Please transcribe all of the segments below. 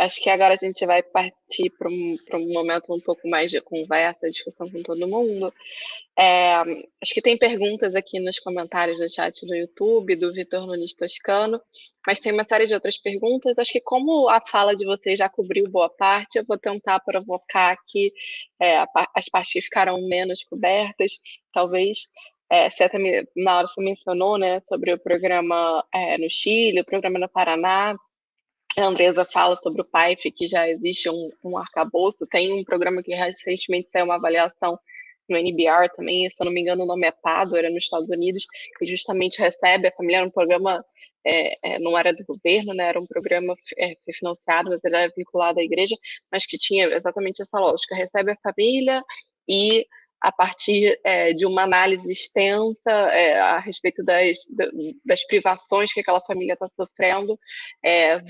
Acho que agora a gente vai partir para um momento um pouco mais de conversa, discussão com todo mundo. É, acho que tem perguntas aqui nos comentários do chat do YouTube, do Vitor Nunes Toscano, mas tem uma série de outras perguntas. Acho que como a fala de vocês já cobriu boa parte, eu vou tentar provocar aqui as partes que ficaram menos cobertas, talvez. Você até na hora você mencionou, né, sobre o programa no Chile, o programa no Paraná. A Andresa fala sobre o PAIF, que já existe um arcabouço. Tem um programa que recentemente saiu uma avaliação no NBR também, se eu não me engano, o nome é PADO, era nos Estados Unidos, que justamente recebe a família. Era um programa, não era do governo, né, era um programa foi financiado, mas ele era vinculado à igreja, mas que tinha exatamente essa lógica: recebe a família e a partir de uma análise extensa a respeito das privações que aquela família está sofrendo,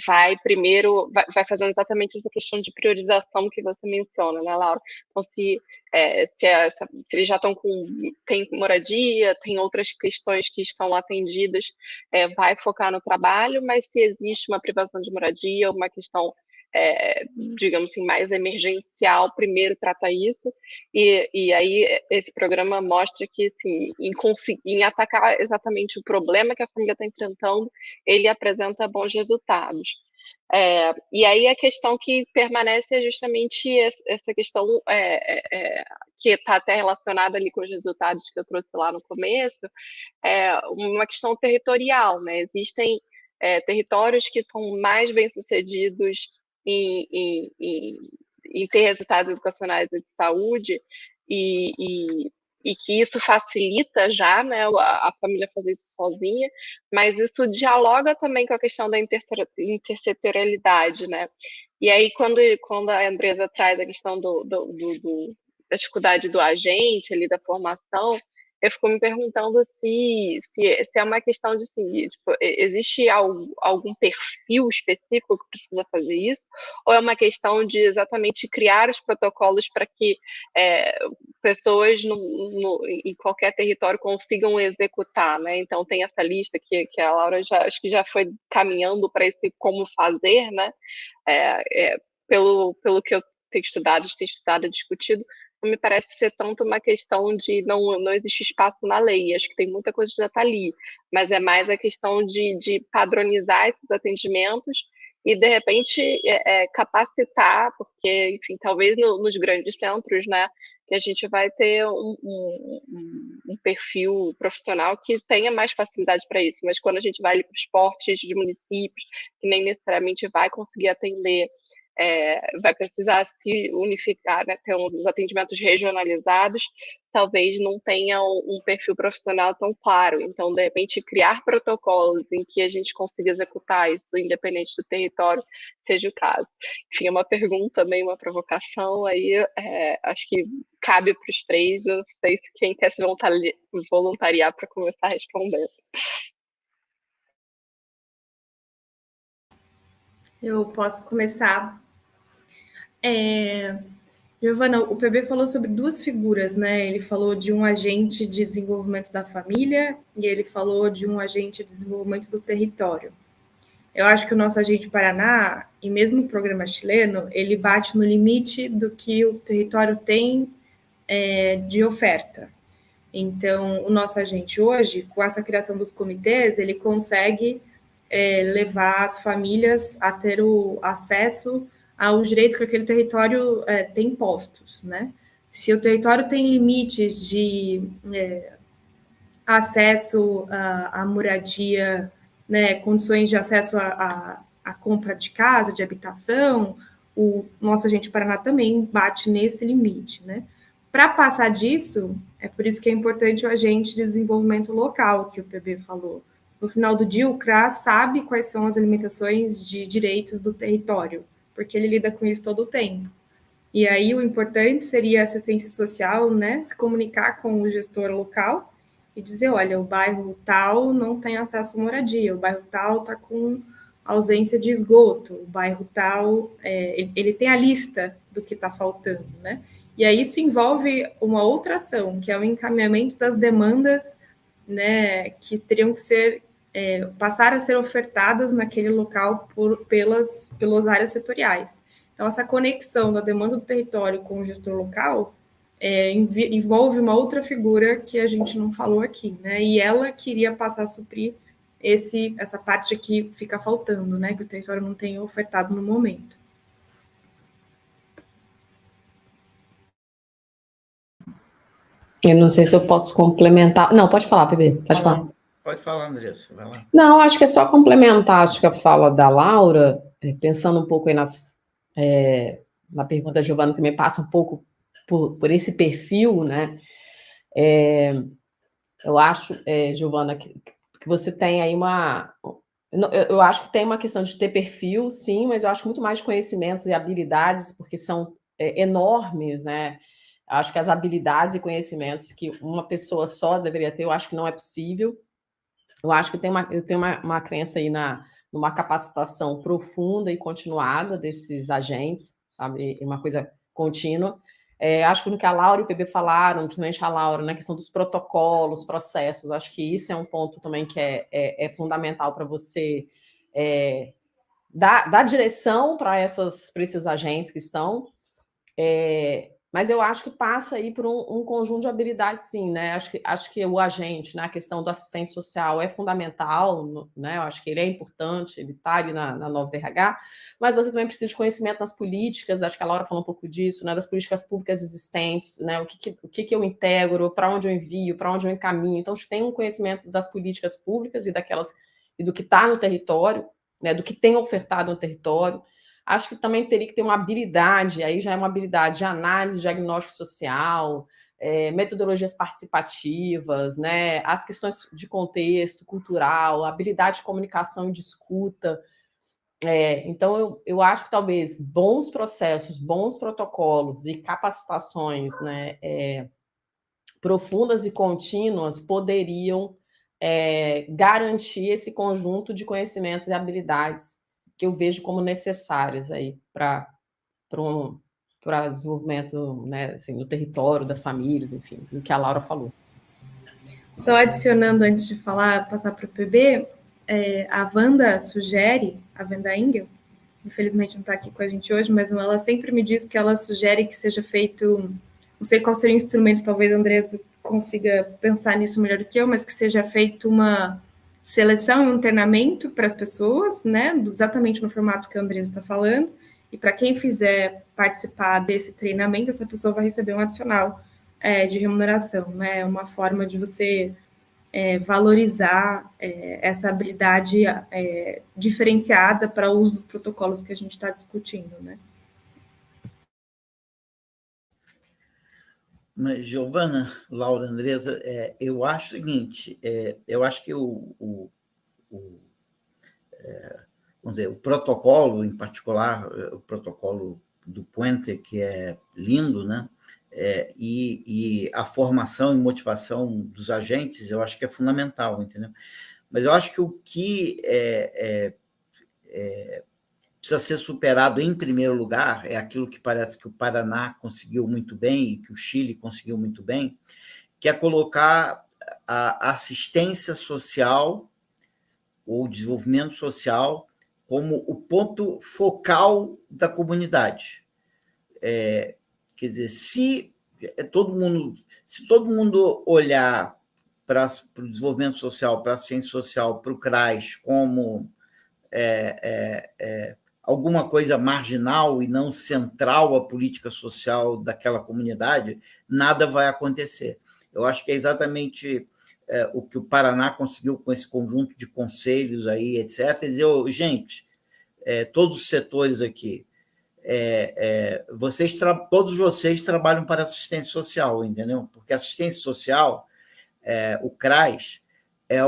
vai fazendo exatamente essa questão de priorização que você menciona, né, Laura? Então, se eles já tem moradia, tem outras questões que estão atendidas, vai focar no trabalho, mas se existe uma privação de moradia, uma questão, digamos assim, mais emergencial, primeiro trata isso, e aí esse programa mostra que, assim, em atacar exatamente o problema que a família está enfrentando, ele apresenta bons resultados. E aí a questão que permanece é justamente essa questão que está até relacionada ali com os resultados que eu trouxe lá no começo, uma questão territorial, né? Existem territórios que estão mais bem-sucedidos em ter resultados educacionais e de saúde, e, e, e que isso facilita já, né, a família fazer isso sozinha, mas isso dialoga também com a questão da intersetorialidade, né? E aí, quando a Andresa traz a questão da dificuldade do agente ali, da formação, eu fico me perguntando se é uma questão de, assim, tipo, existe algum perfil específico que precisa fazer isso, ou é uma questão de exatamente criar os protocolos para que pessoas em qualquer território consigam executar, né? Então tem essa lista que a Laura acho que já foi caminhando para esse como fazer, né? Pelo que eu tenho estudado e discutido, não me parece ser tanto uma questão de não existe espaço na lei. Acho que tem muita coisa que já está ali, mas é mais a questão de padronizar esses atendimentos e, de repente, capacitar, porque, enfim, talvez nos grandes centros, né, que a gente vai ter um perfil profissional que tenha mais facilidade para isso, mas quando a gente vai ali para os portes de municípios, que nem necessariamente vai conseguir atender, vai precisar se unificar, né, ter uns atendimentos regionalizados, talvez não tenha um perfil profissional tão claro. Então, de repente, criar protocolos em que a gente consiga executar isso, independente do território, seja o caso. Enfim, é uma pergunta, meio uma provocação, aí acho que cabe para os três. Eu não sei se quem quer se voluntariar para começar a responder. Eu posso começar. Giovana, o PB falou sobre duas figuras, né? Ele falou de um agente de desenvolvimento da família e ele falou de um agente de desenvolvimento do território. Eu acho que o nosso agente Paraná, e mesmo o programa chileno, ele bate no limite do que o território tem de oferta. Então, o nosso agente hoje, com essa criação dos comitês, ele consegue levar as famílias a ter o acesso aos direitos que aquele território tem postos, né? Se o território tem limites de acesso à moradia, né, condições de acesso à compra de casa, de habitação, o nosso agente Paraná também bate nesse limite, né? Para passar disso, é por isso que é importante o agente de desenvolvimento local, que o PB falou. No final do dia, o CRAS sabe quais são as limitações de direitos do território, porque ele lida com isso todo o tempo. E aí o importante seria a assistência social, né, se comunicar com o gestor local e dizer, olha, o bairro tal não tem acesso à moradia, o bairro tal está com ausência de esgoto, o bairro tal, ele tem a lista do que está faltando, né? E aí isso envolve uma outra ação, que é o encaminhamento das demandas, né, que teriam que ser passar a ser ofertadas naquele local pelas áreas setoriais. Então, essa conexão da demanda do território com o gestor local envolve uma outra figura que a gente não falou aqui, né? E ela queria passar a suprir essa parte que fica faltando, né? Que o território não tem ofertado no momento. Eu não sei se eu posso complementar. Não, pode falar, Bebê. Pode falar. Pode falar, Andressa. Vai lá. Não, acho que é só complementar, acho que a fala da Laura, pensando um pouco aí na pergunta da Giovana, que me passa um pouco por esse perfil, né? Eu acho, Giovana, que você tem aí eu acho que tem uma questão de ter perfil, sim, mas eu acho muito mais de conhecimentos e habilidades, porque são enormes, né? Acho que as habilidades e conhecimentos que uma pessoa só deveria ter, eu acho que não é possível. Eu acho que eu tenho uma crença aí numa capacitação profunda e continuada desses agentes, sabe? Uma coisa contínua. Acho que no que a Laura e o PB falaram, principalmente a Laura, na questão dos protocolos, processos, acho que isso é um ponto também que é fundamental para você dar direção para esses agentes que estão. Mas eu acho que passa aí por um conjunto de habilidades, sim, né? Acho que o agente, né, a questão do assistente social é fundamental, né? Eu acho que ele é importante, ele está ali na nova DRH, mas você também precisa de conhecimento nas políticas, acho que a Laura falou um pouco disso, né? Das políticas públicas existentes, né? O que eu integro, para onde eu envio, para onde eu encaminho. Então, tem um conhecimento das políticas públicas e do que está no território, né? Do que tem ofertado no território. Acho que também teria que ter uma habilidade, aí já é uma habilidade de análise, diagnóstico social, metodologias participativas, né, as questões de contexto cultural, habilidade de comunicação e de escuta. Então, eu acho que talvez bons processos, bons protocolos e capacitações, né, profundas e contínuas poderiam garantir esse conjunto de conhecimentos e habilidades que eu vejo como necessárias aí para desenvolvimento, né, assim, no território, das famílias, enfim, do que a Laura falou. Só adicionando antes de passar para o PB, a Wanda sugere, a Wanda Engel, infelizmente não está aqui com a gente hoje, mas ela sempre me diz que ela sugere que seja feito, não sei qual seria o instrumento, talvez a Andressa consiga pensar nisso melhor do que eu, mas que seja feito uma seleção e um treinamento para as pessoas, né, exatamente no formato que a Andressa está falando, e para quem fizer participar desse treinamento, essa pessoa vai receber um adicional de remuneração, né, uma forma de você valorizar essa habilidade diferenciada para o uso dos protocolos que a gente está discutindo, né. Mas, Giovana, Laura, Andresa, eu acho o seguinte, eu acho que vamos dizer, o protocolo, em particular, o protocolo do Puente, que é lindo, né? E a formação e motivação dos agentes, eu acho que é fundamental, entendeu? Mas eu acho que o que precisa ser superado em primeiro lugar é aquilo que parece que o Paraná conseguiu muito bem e que o Chile conseguiu muito bem, que é colocar a assistência social ou desenvolvimento social como o ponto focal da comunidade. Quer dizer, se todo mundo olhar para o desenvolvimento social, para a assistência social, para o CRAS como alguma coisa marginal e não central à política social daquela comunidade, nada vai acontecer. Eu acho que é exatamente o que o Paraná conseguiu com esse conjunto de conselhos aí, etc. Dizer, gente, todos os setores aqui, todos vocês trabalham para assistência social, entendeu? Porque assistência social, o CRAS, é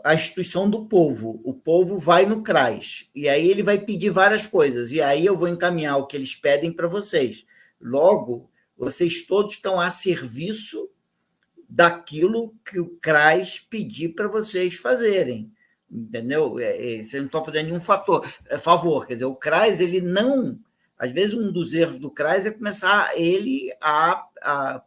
a instituição do povo. O povo vai no CRAS, e aí ele vai pedir várias coisas, e aí eu vou encaminhar o que eles pedem para vocês. Logo, vocês todos estão a serviço daquilo que o CRAS pedir para vocês fazerem, entendeu? Vocês não estão fazendo nenhum favor, quer dizer, o CRAS, ele não... Às vezes, um dos erros do CRAS é começar ele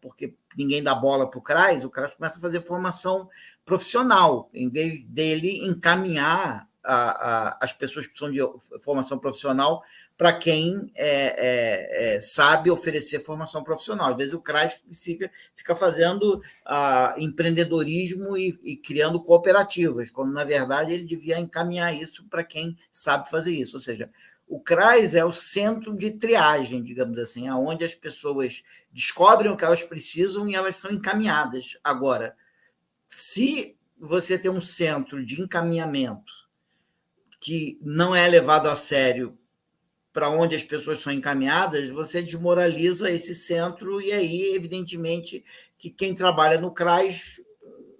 porque ninguém dá bola para o CRAS começa a fazer formação profissional, em vez dele encaminhar as pessoas que precisam de formação profissional para quem sabe oferecer formação profissional. Às vezes o CRAS fica fazendo empreendedorismo e criando cooperativas, quando, na verdade, ele devia encaminhar isso para quem sabe fazer isso. Ou seja, o CRAS é o centro de triagem, digamos assim, onde as pessoas descobrem o que elas precisam e elas são encaminhadas. Agora, se você tem um centro de encaminhamento que não é levado a sério para onde as pessoas são encaminhadas, você desmoraliza esse centro e aí, evidentemente, que quem trabalha no CRAS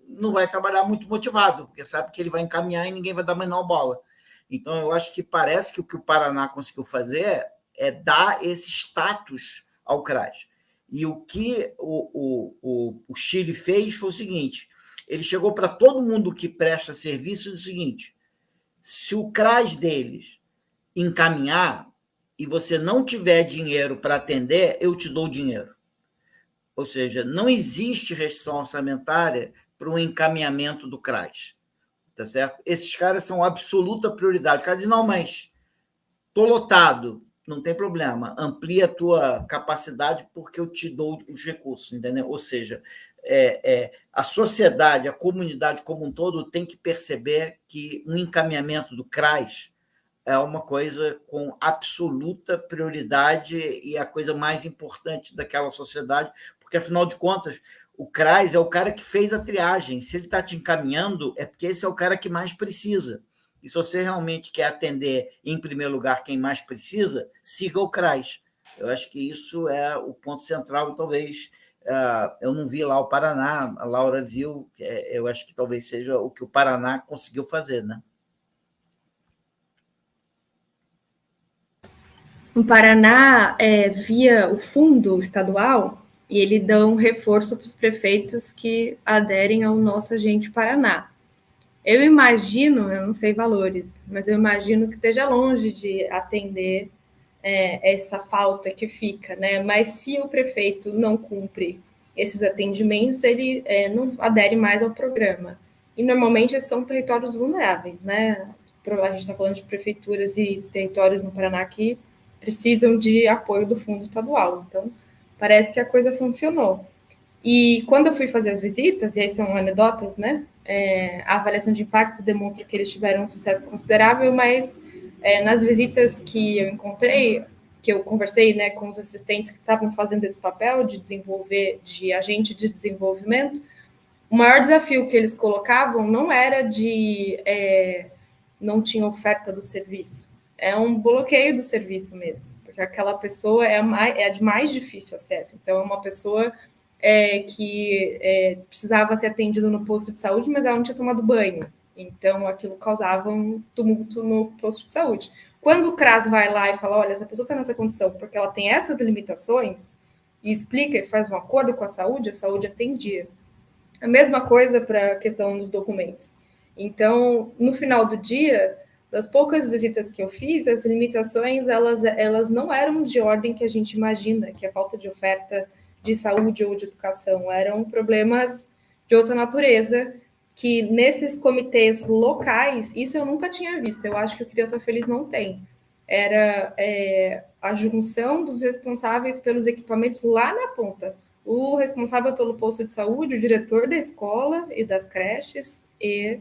não vai trabalhar muito motivado, porque sabe que ele vai encaminhar e ninguém vai dar a menor bola. Então, eu acho que parece que o que o Paraná conseguiu fazer é dar esse status ao CRAS. E o que o Chile fez foi o seguinte, ele chegou para todo mundo que presta serviço o seguinte, se o CRAS deles encaminhar e você não tiver dinheiro para atender, eu te dou dinheiro. Ou seja, não existe restrição orçamentária para o encaminhamento do CRAS. Tá certo? Esses caras são absoluta prioridade. O cara diz, não, mas estou lotado, não tem problema, amplia a tua capacidade porque eu te dou os recursos, entendeu? Ou seja, a sociedade, a comunidade como um todo tem que perceber que um encaminhamento do CRAS é uma coisa com absoluta prioridade e a coisa mais importante daquela sociedade, porque, afinal de contas, o CRAS é o cara que fez a triagem. Se ele está te encaminhando, é porque esse é o cara que mais precisa. E se você realmente quer atender, em primeiro lugar, quem mais precisa, siga o CRAS. Eu acho que isso é o ponto central e talvez... eu não vi lá o Paraná, a Laura viu, eu acho que talvez seja o que o Paraná conseguiu fazer, né? O Paraná, via o fundo estadual, e ele dá um reforço para os prefeitos que aderem ao nosso Agente Paraná. Eu imagino, eu não sei valores, mas eu imagino que esteja longe de atender essa falta que fica, né? Mas se o prefeito não cumpre esses atendimentos, ele não adere mais ao programa. E normalmente são territórios vulneráveis, né? A gente está falando de prefeituras e territórios no Paraná que precisam de apoio do fundo estadual. Então, parece que a coisa funcionou. E quando eu fui fazer as visitas, e aí são anedotas, né? A avaliação de impacto demonstra que eles tiveram um sucesso considerável, mas nas visitas que eu encontrei, que eu conversei, né, com os assistentes que estavam fazendo esse papel de desenvolver, de agente de desenvolvimento, o maior desafio que eles colocavam não era de não tinha oferta do serviço, é um bloqueio do serviço mesmo, porque aquela pessoa é a de mais difícil acesso. Então, é uma pessoa que precisava ser atendida no posto de saúde, mas ela não tinha tomado banho. Então, aquilo causava um tumulto no posto de saúde. Quando o CRAS vai lá e fala, olha, essa pessoa está nessa condição porque ela tem essas limitações, e explica e faz um acordo com a saúde atendia. A mesma coisa para a questão dos documentos. Então, no final do dia, das poucas visitas que eu fiz, as limitações, elas não eram de ordem que a gente imagina, que é falta de oferta de saúde ou de educação, eram problemas de outra natureza, que nesses comitês locais, isso eu nunca tinha visto, eu acho que o Criança Feliz não tem. Era a junção dos responsáveis pelos equipamentos lá na ponta. O responsável pelo posto de saúde, o diretor da escola e das creches e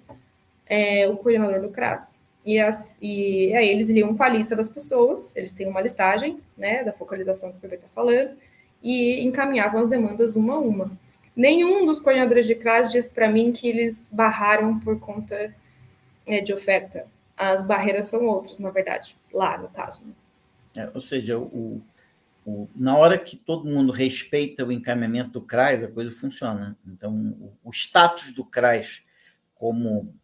o coordenador do CRAS. E aí eles iriam com a lista das pessoas, eles têm uma listagem, né, da focalização que o PB está falando, e encaminhavam as demandas uma a uma. Nenhum dos coordenadores de CRAS disse para mim que eles barraram por conta de oferta. As barreiras são outras, na verdade, lá no caso. Ou seja, na hora que todo mundo respeita o encaminhamento do CRAS, a coisa funciona. Então, o status do CRAS como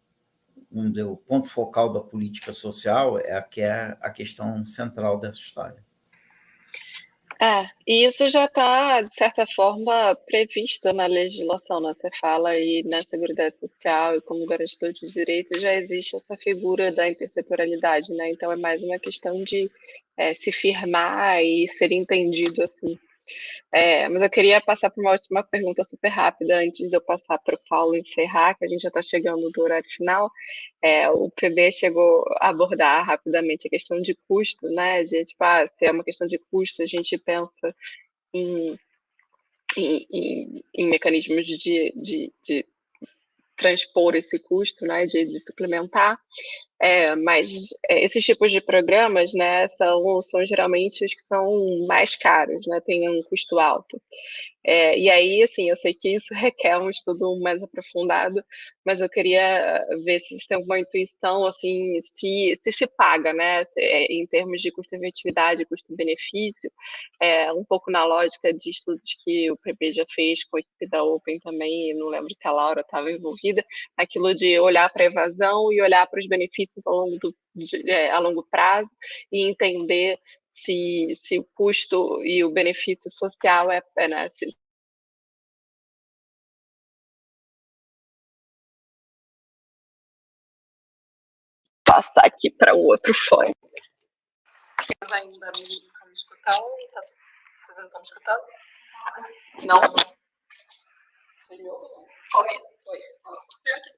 o ponto focal da política social é a questão central dessa história. E isso já está, de certa forma, previsto na legislação, né? Você fala aí na Seguridade Social e como garantidor de direitos, já existe essa figura da intersetorialidade, né? Então, é mais uma questão de se firmar e ser entendido assim. Mas eu queria passar por uma última pergunta super rápida, antes de eu passar para o Paulo encerrar, que a gente já está chegando do horário final. O PB chegou a abordar rapidamente a questão de custo, né? De, tipo, se é uma questão de custo, a gente pensa em, em mecanismos de transpor esse custo, né? De suplementar. Mas esses tipos de programas, né, são geralmente os que são mais caros, né? Tem um custo alto. E aí, assim, eu sei que isso requer um estudo mais aprofundado, mas eu queria ver se vocês têm alguma intuição, assim, se paga, né, em termos de custo-efetividade, custo-benefício, um pouco na lógica de estudos que o PP já fez com a equipe da Open também, não lembro se a Laura estava envolvida, aquilo de olhar para a evasão e olhar para os benefícios a longo prazo e entender se o custo e o benefício social né, passar aqui para o outro fone. Vocês ainda me estão escutando? Vocês não estão escutando? Não? Vocês me ouvem? Oi.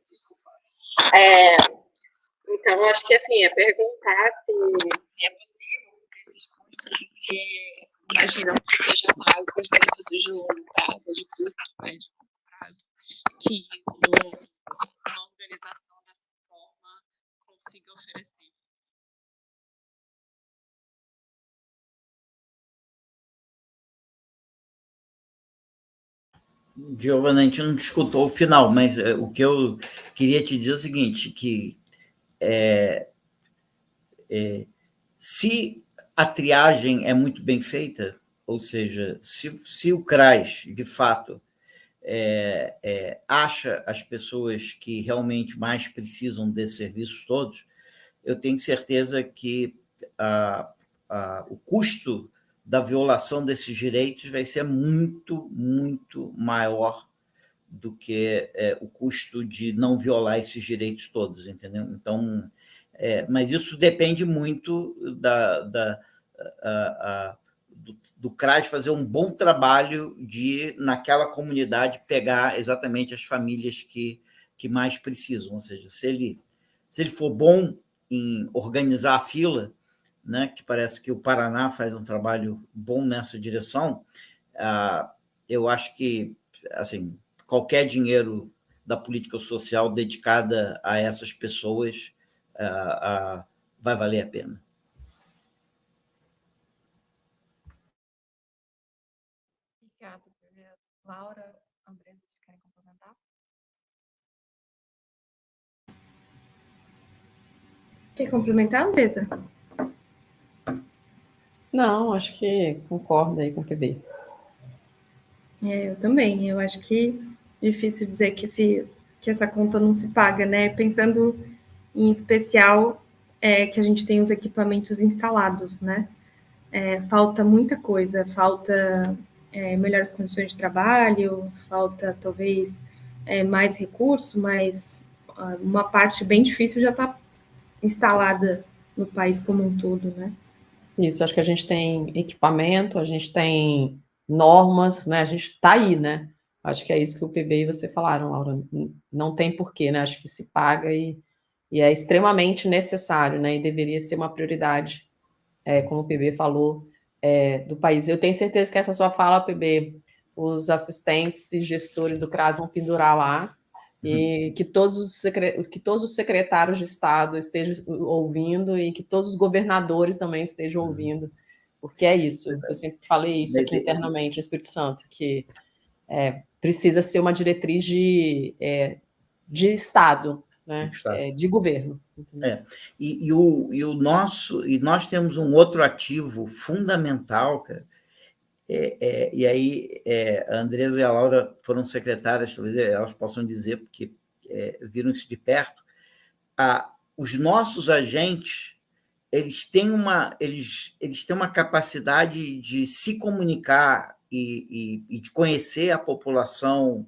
Desculpa. Então, acho que assim, é perguntar se é possível esses custos, se imaginam que seja pago os benefícios de longo prazo, de curto, médio prazo, que uma organização dessa forma consiga oferecer. Giovana, a gente não escutou o final, mas o que eu queria te dizer é o seguinte, que se a triagem é muito bem feita, ou seja, se o CRAS, de fato, acha as pessoas que realmente mais precisam desses serviços todos, eu tenho certeza que o custo da violação desses direitos vai ser muito, muito maior do que o custo de não violar esses direitos todos, entendeu? Então, mas isso depende muito do CRAS fazer um bom trabalho de, naquela comunidade, pegar exatamente as famílias que mais precisam. Ou seja, se ele for bom em organizar a fila, né, que parece que o Paraná faz um trabalho bom nessa direção, eu acho que assim, qualquer dinheiro da política social dedicada a essas pessoas vai valer a pena. Obrigada, Laura, André, vocês querem complementar? Quer complementar, Andresa? Não, acho que concordo aí com o PB. Eu também. Eu acho que é difícil dizer que essa conta não se paga, né? Pensando em especial que a gente tem os equipamentos instalados, né? Falta muita coisa, falta melhores condições de trabalho, falta talvez mais recurso, mas uma parte bem difícil já está instalada no país como um todo, né? Isso, acho que a gente tem equipamento, a gente tem normas, né? A gente está aí, né? Acho que é isso que o PB e você falaram, Laura. Não tem porquê, né? Acho que se paga e é extremamente necessário, né? E deveria ser uma prioridade, como o PB falou, do país. Eu tenho certeza que essa sua fala, PB, os assistentes e gestores do CRAS vão pendurar lá, e que todos os secretários de Estado estejam ouvindo e que todos os governadores também estejam ouvindo, porque é isso. Eu sempre falei isso aqui internamente no Espírito Santo, que precisa ser uma diretriz de Estado, né? De governo. E nós temos um outro ativo fundamental, cara. E aí, a Andresa e a Laura foram secretárias, talvez elas possam dizer, porque viram isso de perto. Os nossos agentes, eles têm uma capacidade de se comunicar e de conhecer a população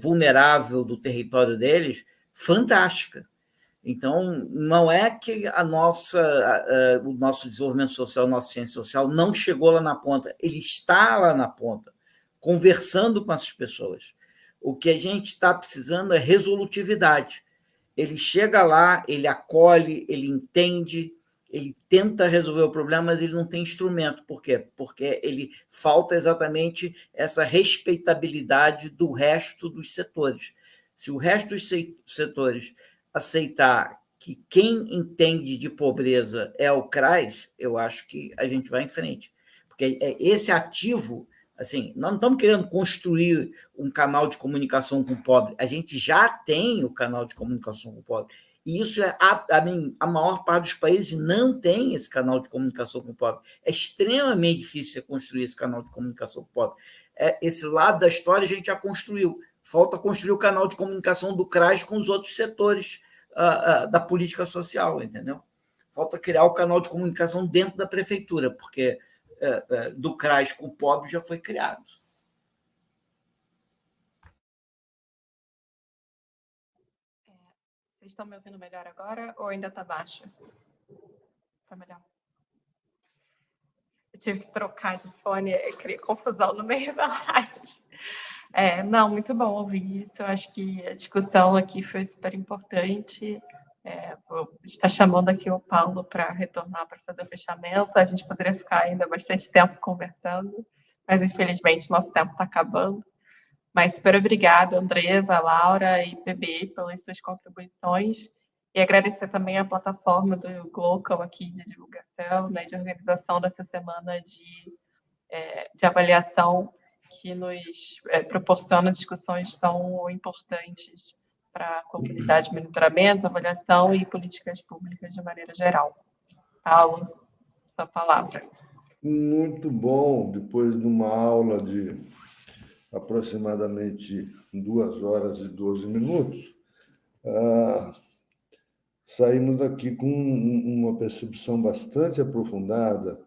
vulnerável do território deles fantástica. Então, não é que o nosso desenvolvimento social, a nossa ciência social não chegou lá na ponta, ele está lá na ponta, conversando com essas pessoas. O que a gente está precisando é resolutividade. Ele chega lá, ele acolhe, ele entende, ele tenta resolver o problema, mas ele não tem instrumento. Por quê? Porque ele falta exatamente essa respeitabilidade do resto dos setores. Se o resto dos setores aceitar que quem entende de pobreza é o CRAS, eu acho que a gente vai em frente. Porque esse ativo, assim, nós não estamos querendo construir um canal de comunicação com o pobre, a gente já tem o canal de comunicação com o pobre. E isso a maior parte dos países não tem esse canal de comunicação com o pobre. É extremamente difícil construir esse canal de comunicação com o pobre. Esse lado da história a gente já construiu. Falta construir o canal de comunicação do CRAS com os outros setores da política social, entendeu? Falta criar o canal de comunicação dentro da prefeitura, porque do CRAS com o pobre já foi criado. Vocês estão me ouvindo melhor agora ou ainda está baixo? Está melhor. Eu tive que trocar de fone, criei confusão no meio da live. Não, muito bom ouvir isso. Eu acho que a discussão aqui foi super importante. Vou estar chamando aqui o Paulo para retornar para fazer o fechamento. A gente poderia ficar ainda bastante tempo conversando, mas infelizmente nosso tempo está acabando. Mas super obrigada, Andresa, Laura e Bebê, pelas suas contribuições. E agradecer também a plataforma do Glocal aqui de divulgação, né, de organização dessa semana de avaliação, que nos proporciona discussões tão importantes para a comunidade de monitoramento, avaliação e políticas públicas de maneira geral. Paulo, sua palavra. Muito bom, depois de uma aula de aproximadamente 2 horas e 12 minutos, saímos daqui com uma percepção bastante aprofundada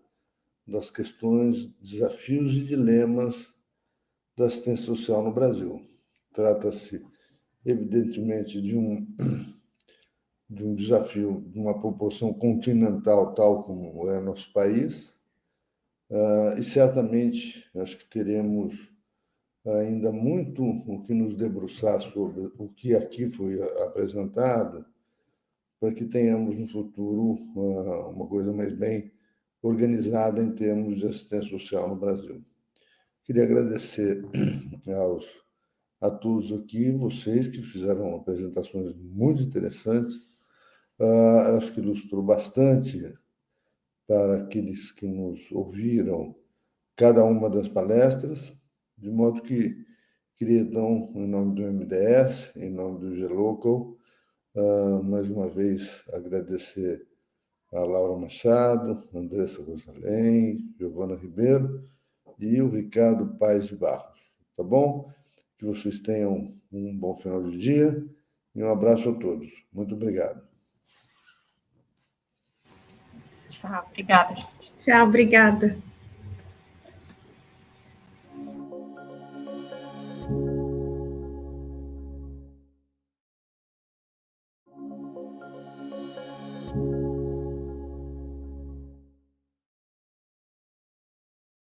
das questões, desafios e dilemas da assistência social no Brasil. Trata-se, evidentemente, de um desafio de uma proporção continental, tal como é nosso país, e certamente acho que teremos ainda muito o que nos debruçar sobre o que aqui foi apresentado, para que tenhamos no futuro uma coisa mais bem organizada em termos de assistência social no Brasil. Queria agradecer a todos aqui, vocês que fizeram apresentações muito interessantes. Acho que ilustrou bastante para aqueles que nos ouviram cada uma das palestras, de modo que queria, então, em nome do MDS, em nome do G-Local, mais uma vez agradecer a Laura Machado, Andressa Rosalém, Giovana Ribeiro e o Ricardo Paes de Barros. Tá bom? Que vocês tenham um bom final de dia e um abraço a todos. Muito obrigado. Tchau, obrigada. Tchau, obrigada.